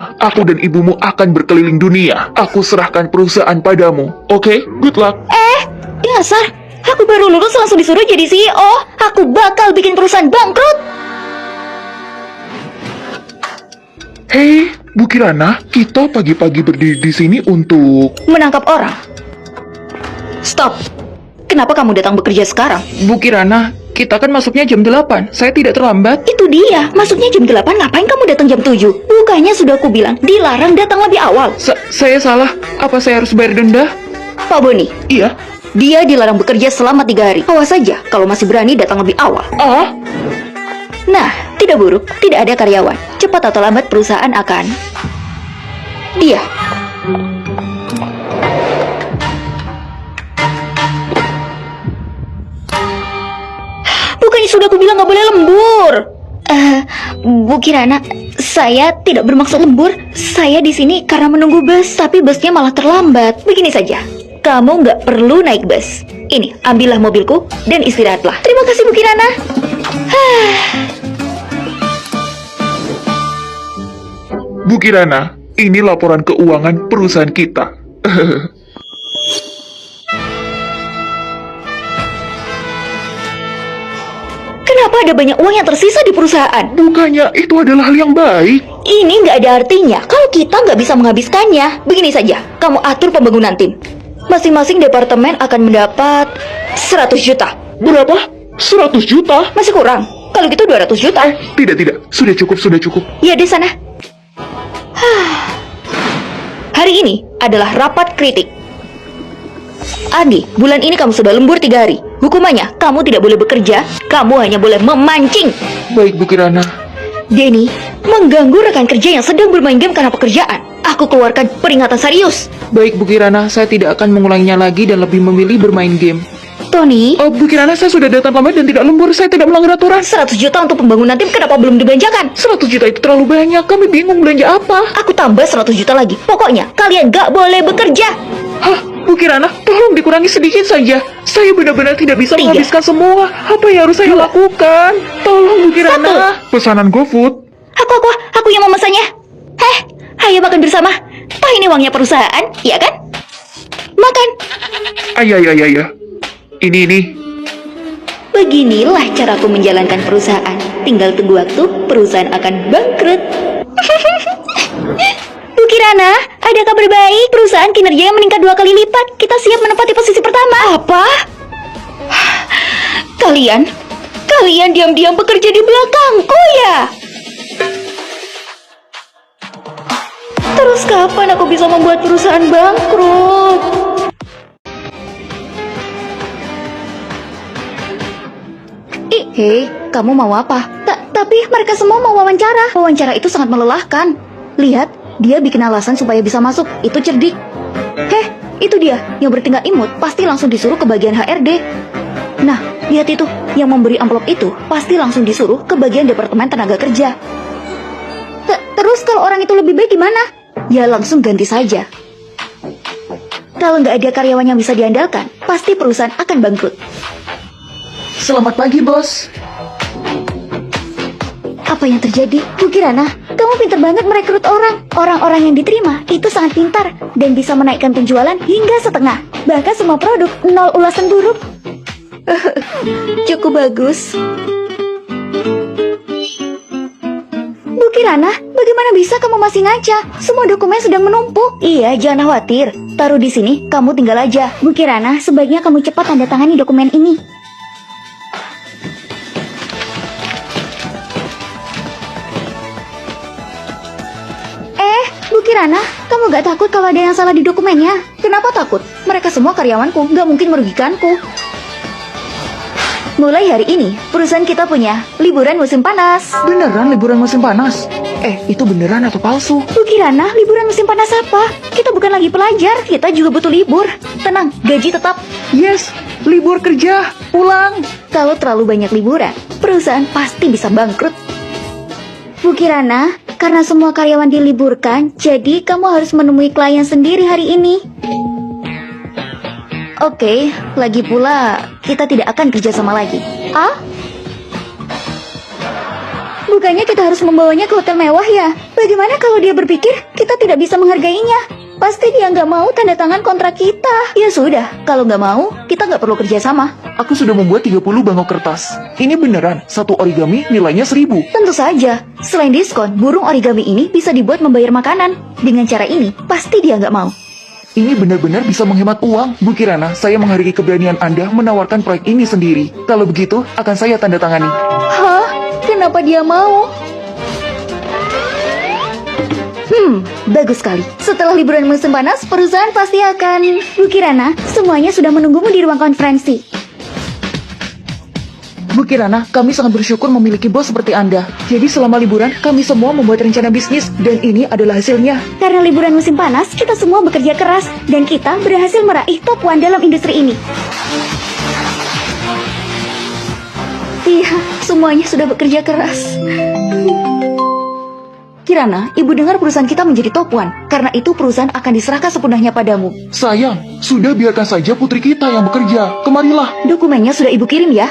Aku dan ibumu akan berkeliling dunia. Aku serahkan perusahaan padamu. Oke, good luck. Dasar, aku baru lulus langsung disuruh jadi CEO. Aku bakal bikin perusahaan bangkrut. Hei, Bu Kirana, kita pagi-pagi berdiri di sini untuk... Menangkap orang. Stop. Kenapa kamu datang bekerja sekarang? Bu Kirana, kita kan masuknya jam 8. Saya tidak terlambat. Itu dia, masuknya jam 8, ngapain kamu datang jam 7? Bukannya sudah aku bilang, dilarang datang lebih awal. Saya salah. Apa saya harus bayar denda? Pak Boni, Iya. dia dilarang bekerja selama 3 hari. Awas saja kalau masih berani datang lebih awal. Ah, Nah, tidak buruk, tidak ada karyawan. Cepat atau lambat perusahaan akan... Dia. Bukannya sudah aku bilang nggak boleh lembur. Bu Kirana, saya tidak bermaksud lembur. Saya di sini karena menunggu bus, tapi busnya malah terlambat. Begini saja, kamu nggak perlu naik bus. Ini, ambillah mobilku dan istirahatlah. Terima kasih, Bu Kirana. Bu Kirana, ini laporan keuangan perusahaan kita. Kenapa ada banyak uang yang tersisa di perusahaan? Bukannya itu adalah hal yang baik. Ini nggak ada artinya kalau kita nggak bisa menghabiskannya. Begini saja, kamu atur pembangunan tim. Masing-masing departemen akan mendapat 100 juta. Berapa? 100 juta? Masih kurang? Kalau gitu 200 juta. Tidak. Sudah cukup, sudah cukup. Ya, di sana. Hari ini adalah rapat kritik. Andi, bulan ini kamu sudah lembur 3 hari. Hukumannya, kamu tidak boleh bekerja. Kamu hanya boleh memancing. Baik, Bu Kirana. Denny, mengganggu rekan kerja yang sedang bermain game karena pekerjaan. Aku keluarkan peringatan serius. Baik, Bu Kirana. Saya tidak akan mengulanginya lagi dan lebih memilih bermain game. Tony, Oh, Bu Kirana, saya sudah datang lambat dan tidak lembur. Saya tidak melanggar aturan. 100 juta untuk pembangunan tim, kenapa belum dibelanjakan? 100 juta itu terlalu banyak. Kami bingung belanja apa. Aku tambah 100 juta lagi. Pokoknya, kalian gak boleh bekerja. Hah, Bu Kirana, tolong dikurangi sedikit saja. Saya benar-benar tidak bisa 3, menghabiskan semua. Apa yang harus saya 2, lakukan? Tolong, Bu Kirana. Pesanan GoFood. Aku yang memesannya. Ayo makan bersama. Toh ini uangnya perusahaan, iya kan? Makan. Ayah. Ini. Beginilah caraku menjalankan perusahaan. Tinggal tunggu waktu, perusahaan akan bangkrut. Bu Kirana, ada kabar baik. Perusahaan kinerjanya meningkat 2 kali lipat. Kita siap menempati posisi pertama. Apa? Kalian diam-diam bekerja di belakangku ya? Terus kapan aku bisa membuat perusahaan bangkrut? Hei, kamu mau apa? Tapi mereka semua mau wawancara. Wawancara itu sangat melelahkan. Lihat, dia bikin alasan supaya bisa masuk. Itu cerdik. Itu dia yang bertingkah imut. Pasti langsung disuruh ke bagian HRD. Nah, lihat itu. Yang memberi amplop itu pasti langsung disuruh ke bagian departemen tenaga kerja. Terus kalau orang itu lebih baik gimana? Ya langsung ganti saja. Kalau nggak ada karyawan yang bisa diandalkan, pasti perusahaan akan bangkrut. Selamat pagi, Bos. Apa yang terjadi? Bu Kirana, kamu pintar banget merekrut orang. Orang-orang yang diterima itu sangat pintar dan bisa menaikkan penjualan hingga setengah. Bahkan semua produk 0 ulasan buruk. Cukup bagus. Bu Kirana, bagaimana bisa kamu masih ngaca? Semua dokumen sedang menumpuk. Iya, jangan khawatir. Taruh di sini, kamu tinggal aja. Bu Kirana, sebaiknya kamu cepat tanda tangani dokumen ini. Bu Kirana, kamu gak takut kalau ada yang salah di dokumennya? Kenapa takut? Mereka semua karyawanku, gak mungkin merugikanku. Mulai hari ini, perusahaan kita punya liburan musim panas. Beneran liburan musim panas? Itu beneran atau palsu? Bu Kirana, liburan musim panas apa? Kita bukan lagi pelajar, kita juga butuh libur. Tenang, gaji tetap. Yes, libur kerja, pulang. Kalau terlalu banyak liburan, perusahaan pasti bisa bangkrut. Bu Kirana, karena semua karyawan diliburkan, jadi kamu harus menemui klien sendiri hari ini. Oke, lagi pula kita tidak akan kerja sama lagi. Bukannya kita harus membawanya ke hotel mewah ya? Bagaimana kalau dia berpikir kita tidak bisa menghargainya? Pasti dia nggak mau tanda tangan kontrak kita. Ya sudah, kalau nggak mau, kita nggak perlu kerja sama. Aku sudah membuat 30 bangkok kertas. Ini beneran, satu origami nilainya 1000. Tentu saja, selain diskon, burung origami ini bisa dibuat membayar makanan. Dengan cara ini, pasti dia nggak mau. Ini benar-benar bisa menghemat uang. Bu Kirana, saya menghargai keberanian Anda menawarkan proyek ini sendiri. Kalau begitu, akan saya tanda tangani. Hah? Kenapa dia mau? Bagus sekali. Setelah liburan musim panas, perusahaan pasti akan... Bu Kirana, semuanya sudah menunggumu di ruang konferensi. Bu Kirana, kami sangat bersyukur memiliki bos seperti Anda. Jadi selama liburan, kami semua membuat rencana bisnis, dan ini adalah hasilnya. Karena liburan musim panas, kita semua bekerja keras, dan kita berhasil meraih top 1 dalam industri ini. Iya, semuanya sudah bekerja keras. Kirana, ibu dengar perusahaan kita menjadi top 1. Karena itu perusahaan akan diserahkan sepenuhnya padamu. Sayang, sudah biarkan saja putri kita yang bekerja. Kemarilah. Dokumennya sudah ibu kirim ya?